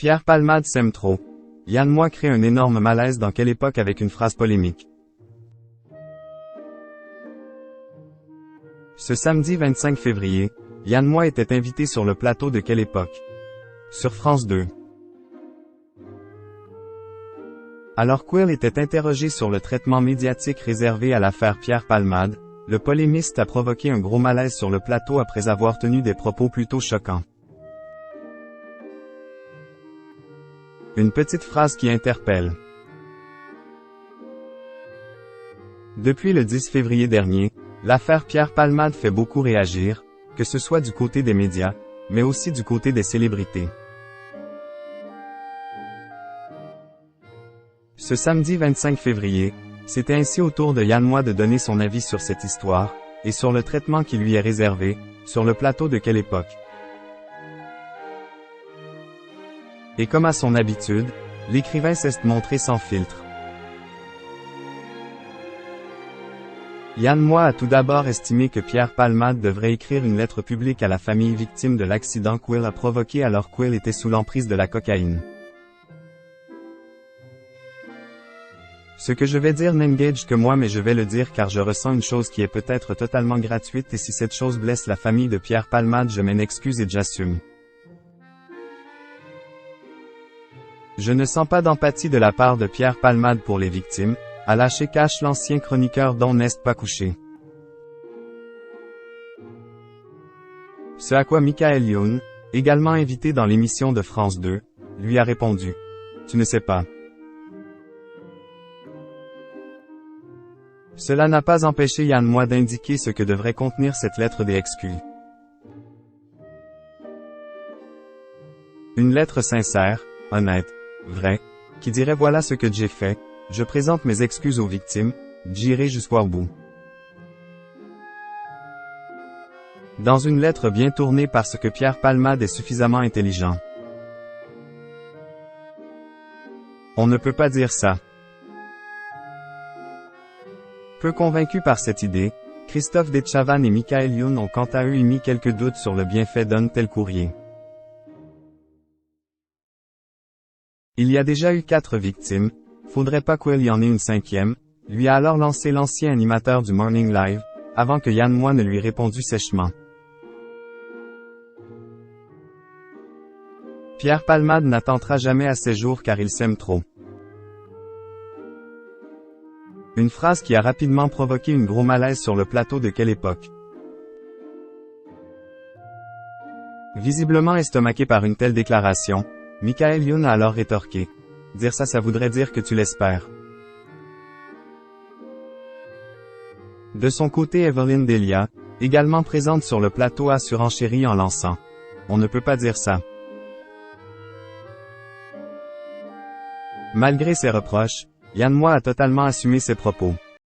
Pierre Palmade s'aime trop. Yann Moix crée un énorme malaise dans Quelle époque avec une phrase polémique. Ce samedi 25 février, Yann Moix était invité sur le plateau de Quelle époque, sur France 2. Alors qu'Will était interrogé sur le traitement médiatique réservé à l'affaire Pierre Palmade, le polémiste a provoqué un gros malaise sur le plateau après avoir tenu des propos plutôt choquants. Une petite phrase qui interpelle. Depuis le 10 février dernier, l'affaire Pierre Palmade fait beaucoup réagir, que ce soit du côté des médias, mais aussi du côté des célébrités. Ce samedi 25 février, c'était ainsi au tour de Yann Moix de donner son avis sur cette histoire, et sur le traitement qui lui est réservé, sur le plateau de Quelle époque. Et comme à son habitude, l'écrivain s'est montré sans filtre. Yann Moix a tout d'abord estimé que Pierre Palmade devrait écrire une lettre publique à la famille victime de l'accident qu'Will a provoqué alors qu'Will était sous l'emprise de la cocaïne. Ce que je vais dire n'engage que moi mais je vais le dire car je ressens une chose qui est peut-être totalement gratuite et si cette chose blesse la famille de Pierre Palmade je m'en excuse et j'assume. Je ne sens pas d'empathie de la part de Pierre Palmade pour les victimes, a lâché cash l'ancien chroniqueur dont n'est pas couché. Ce à quoi Michael Youn, également invité dans l'émission de France 2, lui a répondu. Tu ne sais pas. Cela n'a pas empêché Yann Moix d'indiquer ce que devrait contenir cette lettre des excuses. Une lettre sincère, honnête, vraie, qui dirait voilà ce que j'ai fait, je présente mes excuses aux victimes, j'irai jusqu'au bout. Dans une lettre bien tournée parce que Pierre Palmade est suffisamment intelligent. On ne peut pas dire ça. Peu convaincus par cette idée, Christophe Detchavan et Michael Youn ont quant à eux émis quelques doutes sur le bienfait d'un tel courrier. Il y a déjà eu 4 victimes, faudrait pas qu'il y en ait une 5e, lui a alors lancé l'ancien animateur du Morning Live, avant que Yann Moix ne lui répondu sèchement. Pierre Palmade n'attendra jamais à ses jours car il s'aime trop. Une phrase qui a rapidement provoqué une gros malaise sur le plateau de Quelle époque. Visiblement estomaqué par une telle déclaration, Michael Youn a alors rétorqué. Dire ça voudrait dire que tu l'espères. De son côté Evelyne Delia, également présente sur le plateau a surenchéri en lançant. On ne peut pas dire ça. Malgré ses reproches, Yann Moix a totalement assumé ses propos.